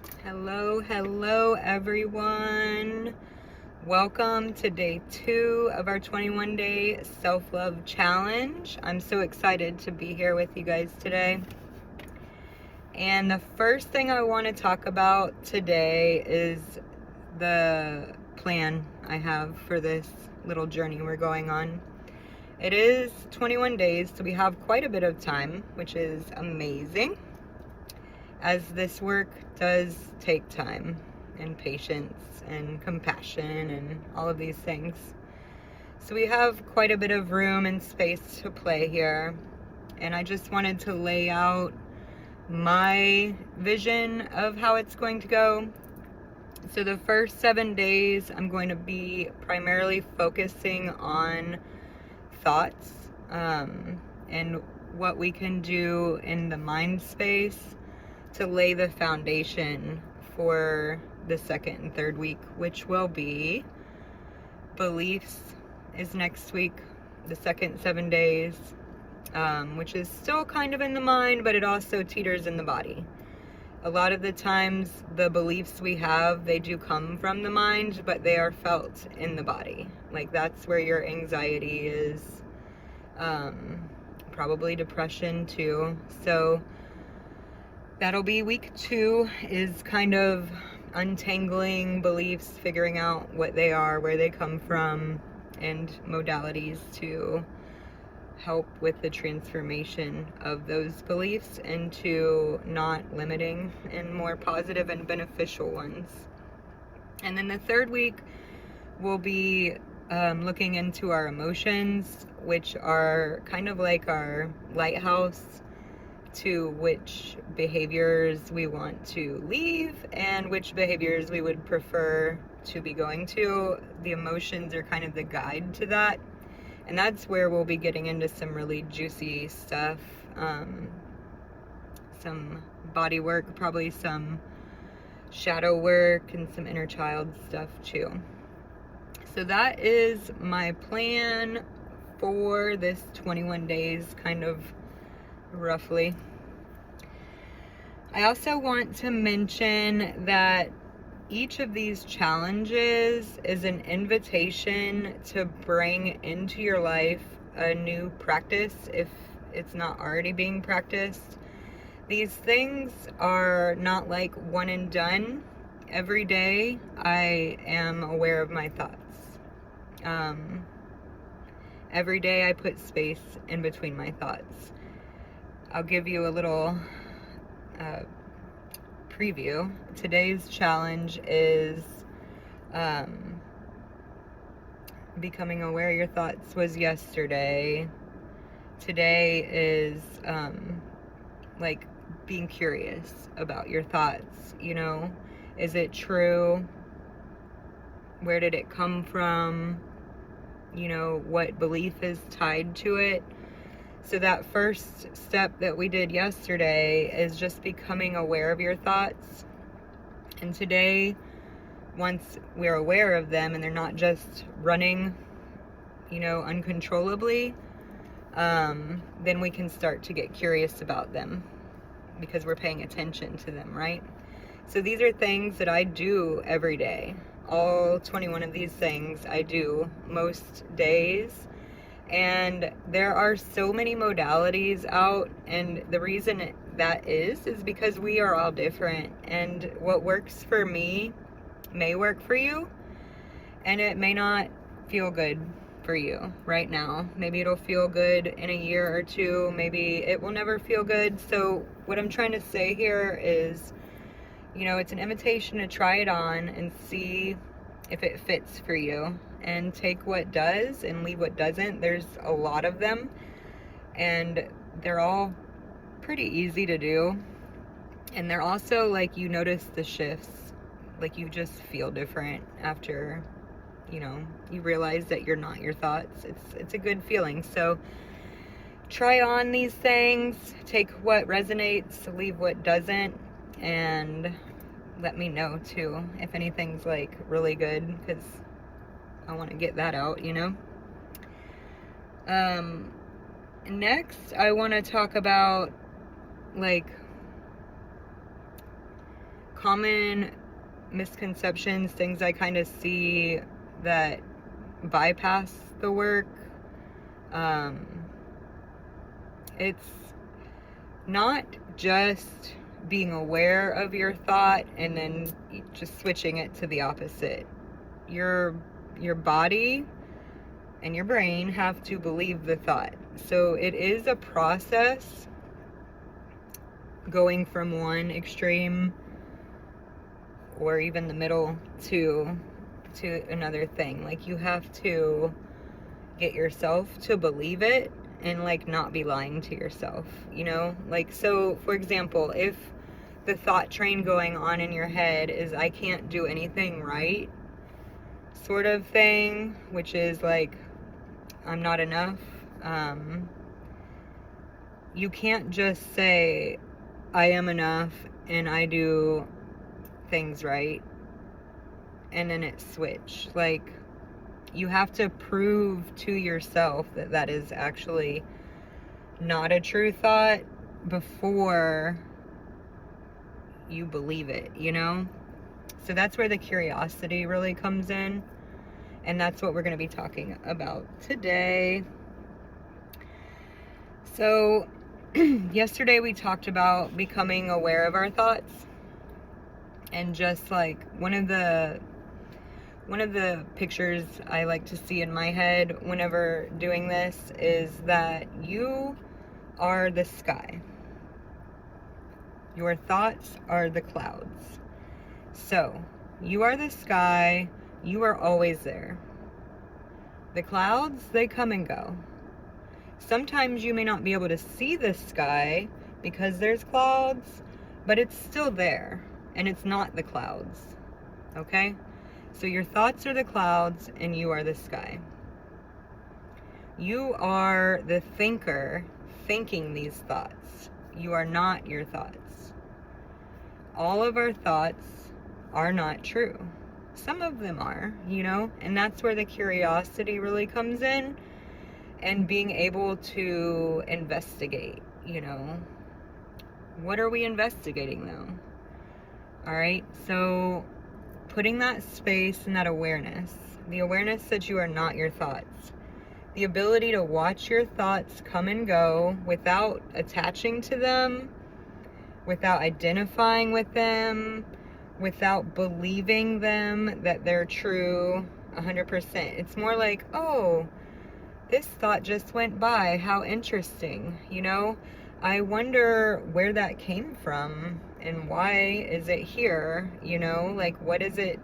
Hello, everyone. Welcome to day 2 of our 21-day self-love challenge. I'm so excited to be here with you guys today. And the first thing I want to talk about today is the plan I have for this little journey we're going on. It is 21 days, so we have quite a bit of time, which is amazing, as this work does take time and patience and compassion and all of these things. So we have quite a bit of room and space to play here, and I just wanted to lay out my vision of how it's going to go. So the first 7 days I'm going to be primarily focusing on thoughts and what we can do in the mind space to lay the foundation for the second and third week, which will be beliefs is next week, the second 7 days, which is still kind of in the mind, but it also teeters in the body. A lot of the times the beliefs we have, they do come from the mind, but they are felt in the body. Like that's where your anxiety is, probably depression too. So that'll be week 2, is kind of untangling beliefs, figuring out what they are, where they come from, and modalities to help with the transformation of those beliefs into not limiting and more positive and beneficial ones. And then the third week will be looking into our emotions, which are kind of like our lighthouse to which behaviors we want to leave and which behaviors we would prefer to be going to. The emotions are kind of the guide to that. And that's where we'll be getting into some really juicy stuff, some body work, probably some shadow work, and some inner child stuff too. So that is my plan for this 21 days, kind of roughly. I also want to mention that each of these challenges is an invitation to bring into your life a new practice if it's not already being practiced. These things are not like one and done. Every day I am aware of my thoughts. Every day I put space in between my thoughts. I'll give you a little preview. Today's challenge is becoming aware your thoughts was yesterday. Today is like being curious about your thoughts. Is it true? Where did it come from? What belief is tied to it? So that first step that we did yesterday is just becoming aware of your thoughts. And today, once we're aware of them and they're not just running, uncontrollably, then we can start to get curious about them because we're paying attention to them, right? So these are things that I do every day. All 21 of these things I do most days. And there are so many modalities out, and the reason that is because we are all different, and what works for me may work for you, and it may not feel good for you right now. Maybe it'll feel good in a year or two, maybe it will never feel good. So what I'm trying to say here is, it's an invitation to try it on and see if it fits for you, and take what does and leave what doesn't. There's a lot of them, and they're all pretty easy to do. And they're also like, you notice the shifts, like you just feel different after, you realize that you're not your thoughts. It's a good feeling. So try on these things, take what resonates, leave what doesn't, and let me know too if anything's like really good, because I want to get that out, Next, I want to talk about like common misconceptions, things I kind of see that bypass the work. It's not just being aware of your thought and then just switching it to the opposite. Your body and your brain have to believe the thought. So it is a process going from one extreme or even the middle to another thing. Like, you have to get yourself to believe it and like not be lying to yourself, you know? Like, so for example, if the thought train going on in your head is I can't do anything right, sort of thing, which is like I'm not enough, you can't just say I am enough and I do things right and then it switch. Like, you have to prove to yourself that that is actually not a true thought before you believe it, you know? So that's where the curiosity really comes in, and that's what we're going to be talking about today. So yesterday we talked about becoming aware of our thoughts, and just like one of the pictures I like to see in my head whenever doing this is that you are the sky. Your thoughts are the clouds. So, you are the sky, you are always there. The clouds, they come and go. Sometimes you may not be able to see the sky because there's clouds, but it's still there, and it's not the clouds. Okay? So your thoughts are the clouds and you are the sky. You are the thinker thinking these thoughts. You are not your thoughts. All of our thoughts are not true. Some of them are, you know, and that's where the curiosity really comes in, and being able to investigate, you know. What are we investigating though? All right, so putting that space and that awareness, the awareness that you are not your thoughts, the ability to watch your thoughts come and go without attaching to them, without identifying with them, without believing them that they're true 100%. It's more like, oh, this thought just went by, how interesting, you know? I wonder where that came from and why is it here, you know? Like, what is it,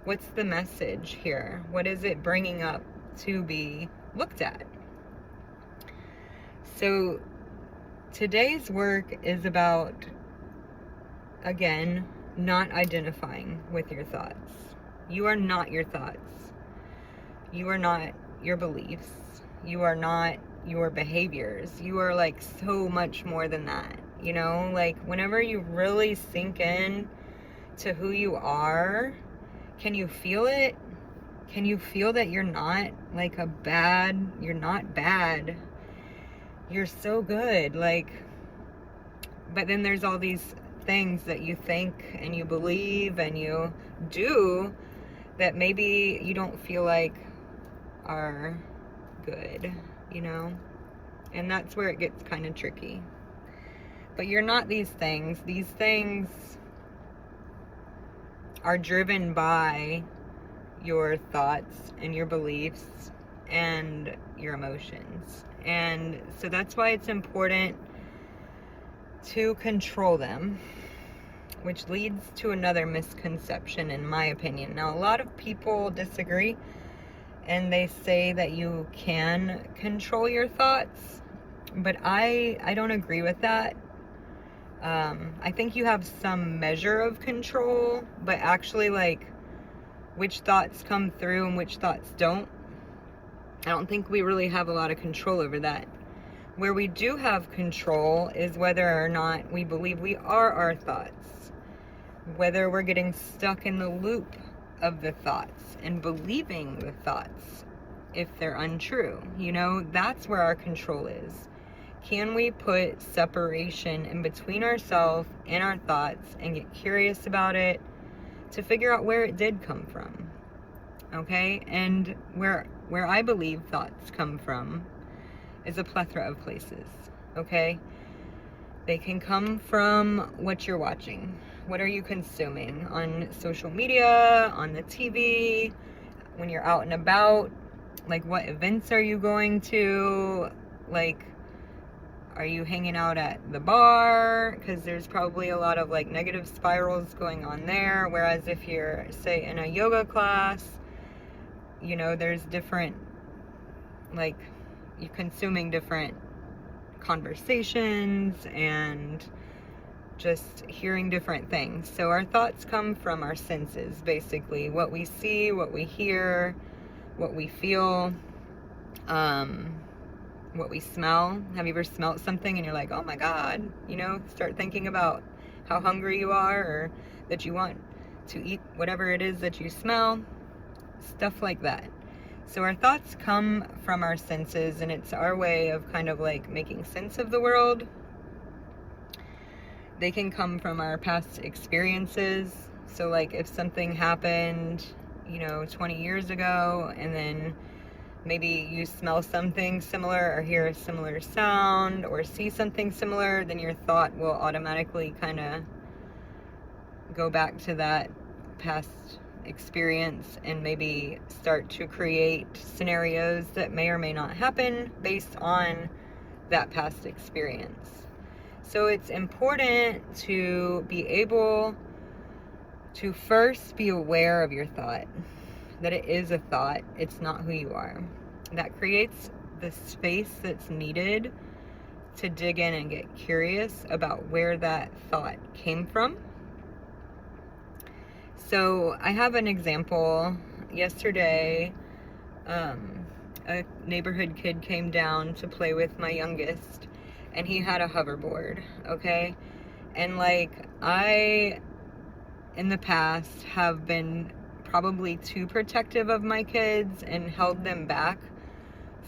what's the message here? What is it bringing up to be looked at? So today's work is about, again, not identifying with your thoughts. You are not your thoughts. You are not your beliefs. You are not your behaviors. You are like so much more than that, you know? Like, whenever you really sink in to who you are, can you feel it? Can you feel that you're not like you're not bad, you're so good, like, but then there's all these things that you think and you believe and you do that maybe you don't feel like are good, you know? And that's where it gets kind of tricky. But you're not these things. These things are driven by your thoughts and your beliefs and your emotions. And so that's why it's important to control them, which leads to another misconception, in my opinion. Now, a lot of people disagree, and they say that you can control your thoughts, but I don't agree with that. I think you have some measure of control, but actually, like, which thoughts come through and which thoughts don't, I don't think we really have a lot of control over that. Where we do have control is whether or not we believe we are our thoughts, whether we're getting stuck in the loop of the thoughts and believing the thoughts if they're untrue. You know, that's where our control is. Can we put separation in between ourselves and our thoughts and get curious about it to figure out where it did come from? Okay? And where I believe thoughts come from is a plethora of places. Okay? They can come from what you're watching. What are you consuming on social media, on the TV, when you're out and about? Like, what events are you going to? Like, are you hanging out at the bar? Because there's probably a lot of like negative spirals going on there. Whereas if you're, say, in a yoga class, you know, there's different, like, you're consuming different conversations and just hearing different things. So our thoughts come from our senses, basically. What we see, what we hear, what we feel, what we smell. Have you ever smelled something and you're like, oh my God, you know, start thinking about how hungry you are or that you want to eat whatever it is that you smell, stuff like that. So our thoughts come from our senses, and it's our way of kind of like making sense of the world. They can come from our past experiences. So like if something happened, you know, 20 years ago, and then maybe you smell something similar or hear a similar sound or see something similar, then your thought will automatically kind of go back to that past experience and maybe start to create scenarios that may or may not happen based on that past experience. So it's important to be able to first be aware of your thought, that it is a thought, it's not who you are. That creates the space that's needed to dig in and get curious about where that thought came from. So I have an example. Yesterday, a neighborhood kid came down to play with my youngest, and he had a hoverboard, okay? And like, I, in the past, have been probably too protective of my kids and held them back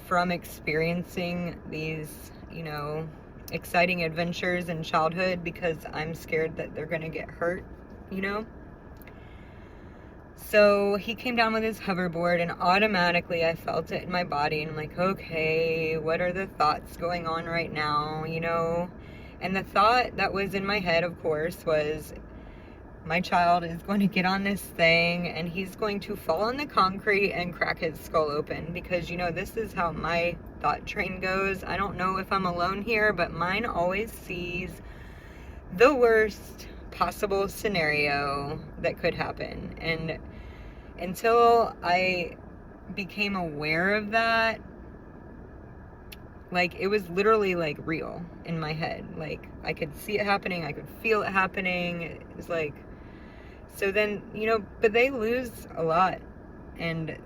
from experiencing these, you know, exciting adventures in childhood because I'm scared that they're gonna get hurt, you know? So he came down with his hoverboard, and automatically I felt it in my body, and I'm like, okay, what are the thoughts going on right now, you know? And the thought that was in my head, of course, was my child is going to get on this thing and he's going to fall on the concrete and crack his skull open, because, you know, this is how my thought train goes. I don't know if I'm alone here, but mine always sees the worst possible scenario that could happen. And until I became aware of that, like, it was literally like real in my head. Like, I could see it happening, I could feel it happening. It was like, so then, you know, but they lose a lot, and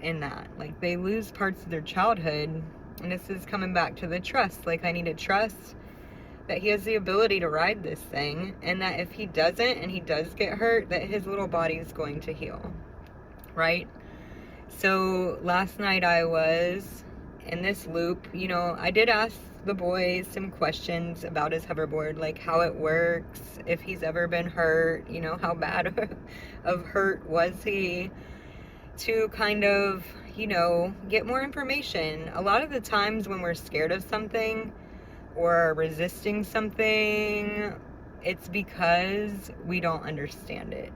in that, like, they lose parts of their childhood. And this is coming back to the trust. Like, I need to trust that he has the ability to ride this thing, and that if he doesn't and he does get hurt, that his little body is going to heal, right? So last night I was in this loop. You know, I did ask the boys some questions about his hoverboard, like how it works, if he's ever been hurt, you know, how bad of hurt was he, to kind of, you know, get more information. A lot of the times when we're scared of something or resisting something, it's because we don't understand it.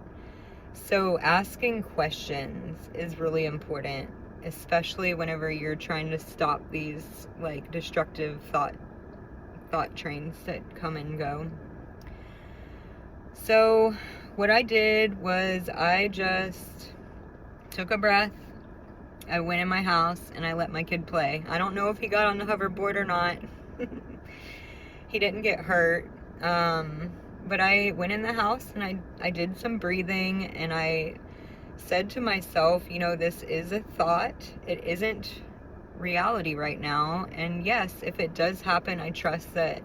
So asking questions is really important, especially whenever you're trying to stop these like destructive thought trains that come and go. So what I did was I just took a breath. I went in my house and I let my kid play. I don't know if he got on the hoverboard or not. He didn't get hurt. But I went in the house and I did some breathing, and I said to myself, you know, this is a thought. It isn't reality right now. And yes, if it does happen, I trust that,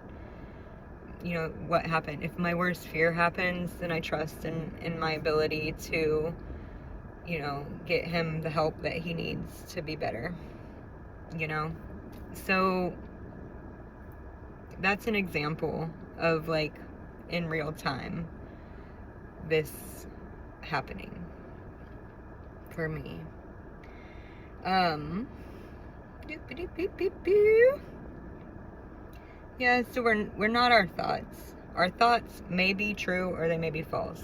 you know, what happened. If my worst fear happens, then I trust in my ability to, you know, get him the help that he needs to be better, you know? So that's an example of, like, in real time, this happening for me. Yeah, so we're not our thoughts. Our thoughts may be true or they may be false.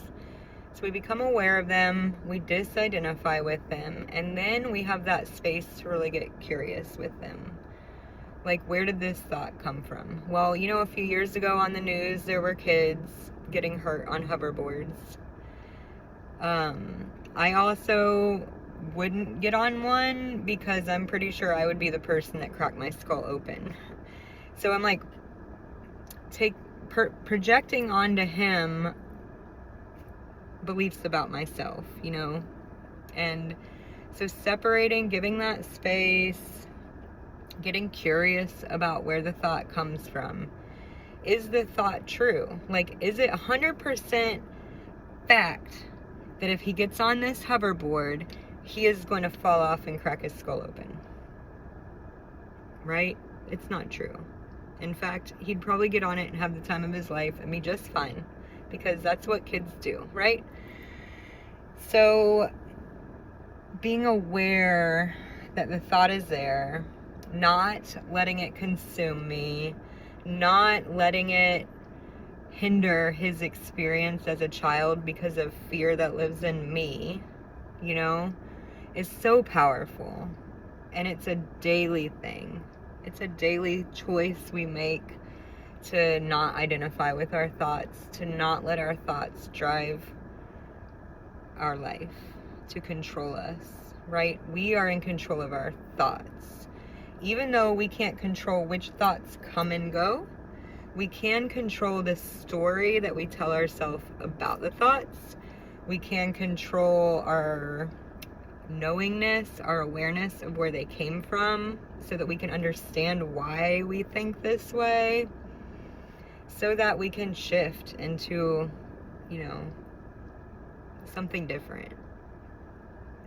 So we become aware of them, we disidentify with them, and then we have that space to really get curious with them. Like, where did this thought come from? Well, you know, a few years ago on the news, there were kids getting hurt on hoverboards. I also wouldn't get on one because I'm pretty sure I would be the person that cracked my skull open. So I'm like, projecting onto him beliefs about myself, you know? And so separating, giving that space, getting curious about where the thought comes from. Is the thought true? Like, is it 100% fact that if he gets on this hoverboard, he is going to fall off and crack his skull open? Right? It's not true. In fact, he'd probably get on it and have the time of his life and be just fine, because that's what kids do, right? So being aware that the thought is there, not letting it consume me, not letting it hinder his experience as a child because of fear that lives in me, you know, is so powerful. And it's a daily thing. It's a daily choice we make to not identify with our thoughts, to not let our thoughts drive our life, to control us, right? We are in control of our thoughts. Even though we can't control which thoughts come and go, we can control the story that we tell ourselves about the thoughts. We can control our knowingness, our awareness of where they came from, so that we can understand why we think this way, so that we can shift into, you know, something different,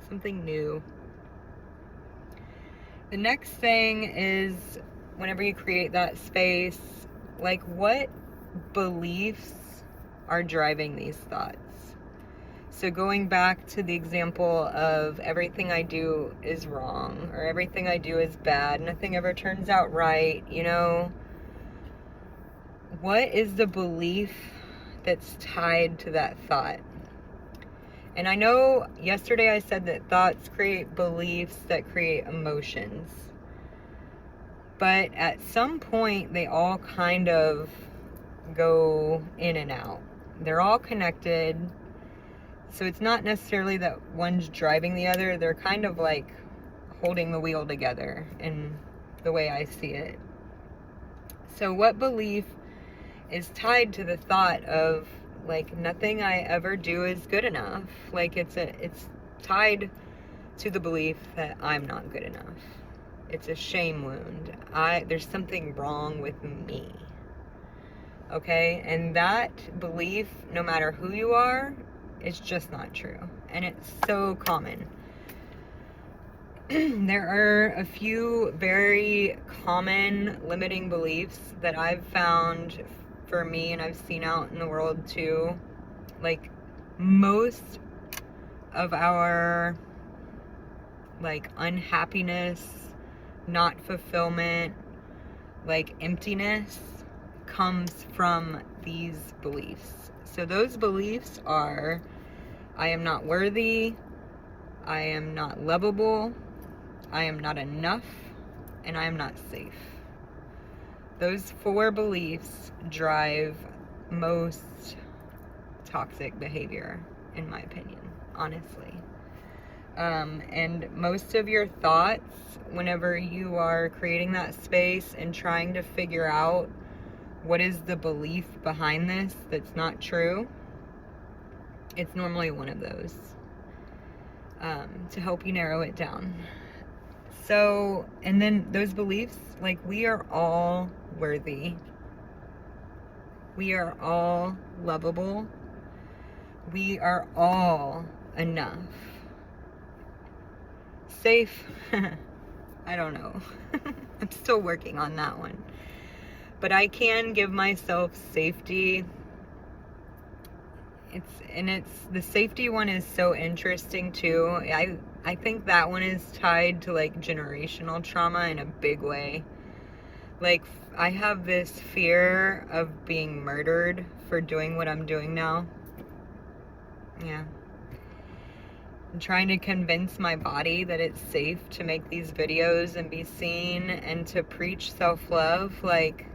something new. The next thing is, whenever you create that space, like, what beliefs are driving these thoughts? So going back to the example of everything I do is wrong, or everything I do is bad, nothing ever turns out right, you know, what is the belief that's tied to that thought? And I know yesterday I said that thoughts create beliefs that create emotions. But at some point, they all kind of go in and out. They're all connected. So it's not necessarily that one's driving the other. They're kind of like holding the wheel together in the way I see it. So what belief is tied to the thought of, like, nothing I ever do is good enough? Like, it's tied to the belief that I'm not good enough. It's a shame wound. There's something wrong with me. Okay? And that belief, no matter who you are, is just not true. And it's so common. There are a few very common limiting beliefs that I've found for me, and I've seen out in the world too. Like, most of our, like, unhappiness, not fulfillment, like, emptiness comes from these beliefs. So those beliefs are: I am not worthy, I am not lovable, I am not enough, and I am not safe. Those 4 beliefs drive most toxic behavior, in my opinion, honestly. And most of your thoughts, whenever you are creating that space and trying to figure out what is the belief behind this that's not true, it's normally one of those, to help you narrow it down. So, and then those beliefs, like, we are all worthy. We are all lovable. We are all enough. Safe? I don't know. I'm still working on that one. But I can give myself safety. It's the safety one is so interesting too. I think that one is tied to like generational trauma in a big way. Like, I have this fear of being murdered for doing what I'm doing now. Yeah. I'm trying to convince my body that it's safe to make these videos and be seen and to preach self-love. Like,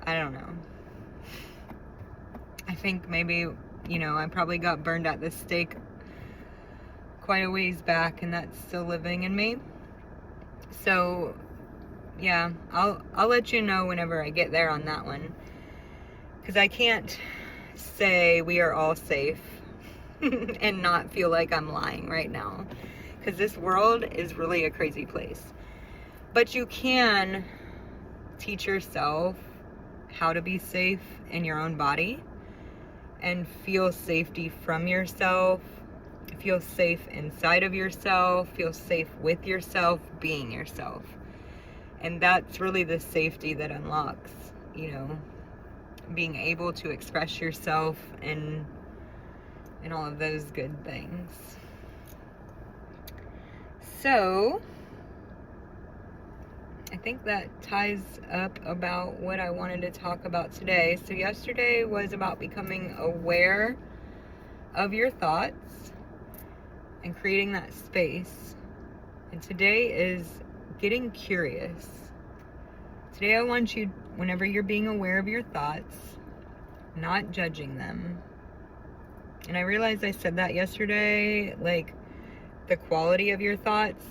I don't know. I think maybe, I probably got burned at the stake quite a ways back, and that's still living in me. So, yeah, I'll let you know whenever I get there on that one. Because I can't say we are all safe and not feel like I'm lying right now. Because this world is really a crazy place. But you can teach yourself how to be safe in your own body and feel safety from yourself, feel safe inside of yourself, feel safe with yourself, being yourself. And that's really the safety that unlocks, being able to express yourself and all of those good things. So, I think that ties up about what I wanted to talk about today. So yesterday was about becoming aware of your thoughts and creating that space. And today is getting curious. Today I want you, whenever you're being aware of your thoughts, not judging them. And I realized I said that yesterday, like the quality of your thoughts,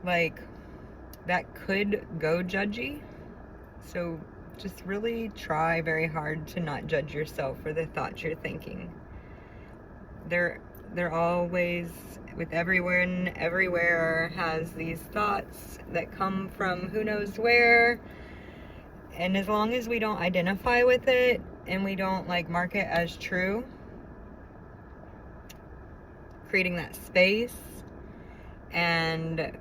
like that could go judgy. So just really try very hard to not judge yourself for the thoughts you're thinking. They're always, with everywhere has these thoughts that come from who knows where. And as long as we don't identify with it and we don't like mark it as true, creating that space and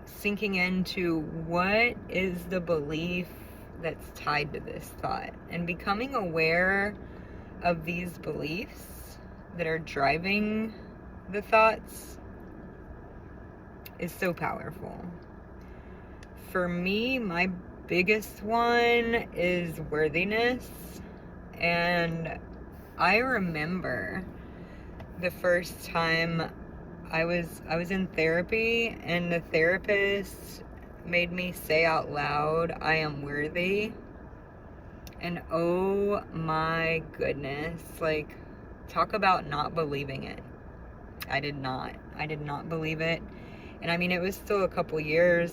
sinking into what is the belief that's tied to this thought, and becoming aware of these beliefs that are driving the thoughts is so powerful. For me, my biggest one is worthiness. And I remember the first time I was in therapy, and the therapist made me say out loud, I am worthy. And oh my goodness, like, talk about not believing it. I did not believe it. And I mean, it was still a couple years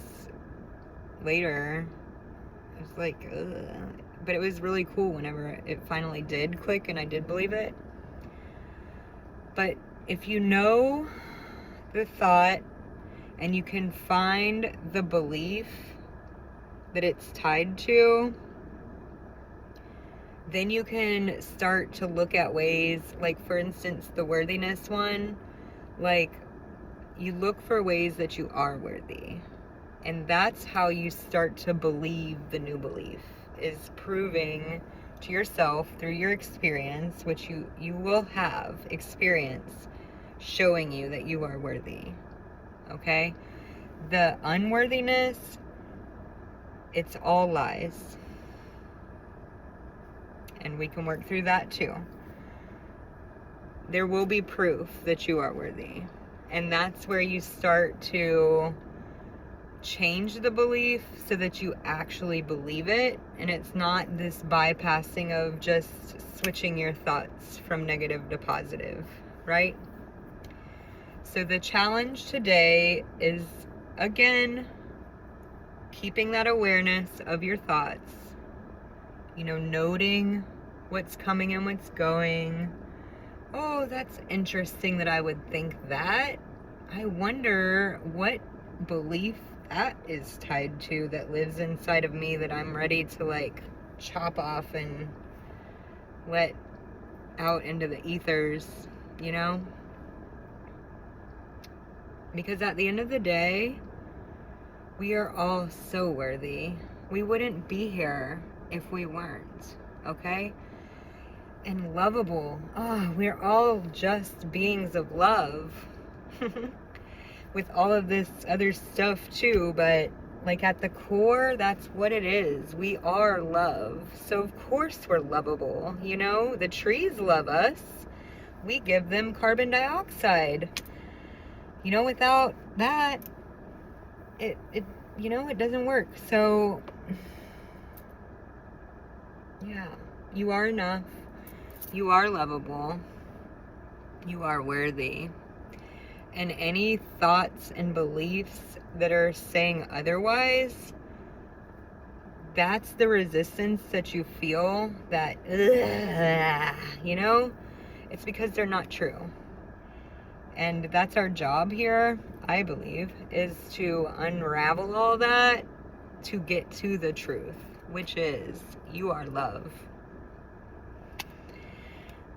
later. It was like, ugh. But it was really cool whenever it finally did click and I did believe it. But if you know the thought and you can find the belief that it's tied to, then you can start to look at ways, like for instance, the worthiness one, like you look for ways that you are worthy. And that's how you start to believe the new belief, is proving to yourself through your experience, which you will have experience showing you that you are worthy. Okay? The unworthiness, it's all lies. And we can work through that too. There will be proof that you are worthy. And that's where you start to change the belief so that you actually believe it, and it's not this bypassing of just switching your thoughts from negative to positive, right? So the challenge today is, again, keeping that awareness of your thoughts, noting what's coming and what's going. Oh, that's interesting that I would think that. I wonder what belief that is tied to that lives inside of me that I'm ready to like chop off and let out into the ethers, Because at the end of the day, we are all so worthy. We wouldn't be here if we weren't, okay? And lovable. Oh, we're all just beings of love. With all of this other stuff too, but like at the core, that's what it is. We are love. So of course we're lovable, you know? The trees love us. We give them carbon dioxide. You know, without that, it it doesn't work. So yeah, you are enough. You are lovable. You are worthy. And any thoughts and beliefs that are saying otherwise, that's the resistance that you feel, that, it's because they're not true. And that's our job here, I believe, is to unravel all that to get to the truth, which is you are love.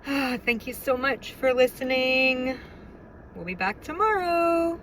Thank you so much for listening. We'll be back tomorrow.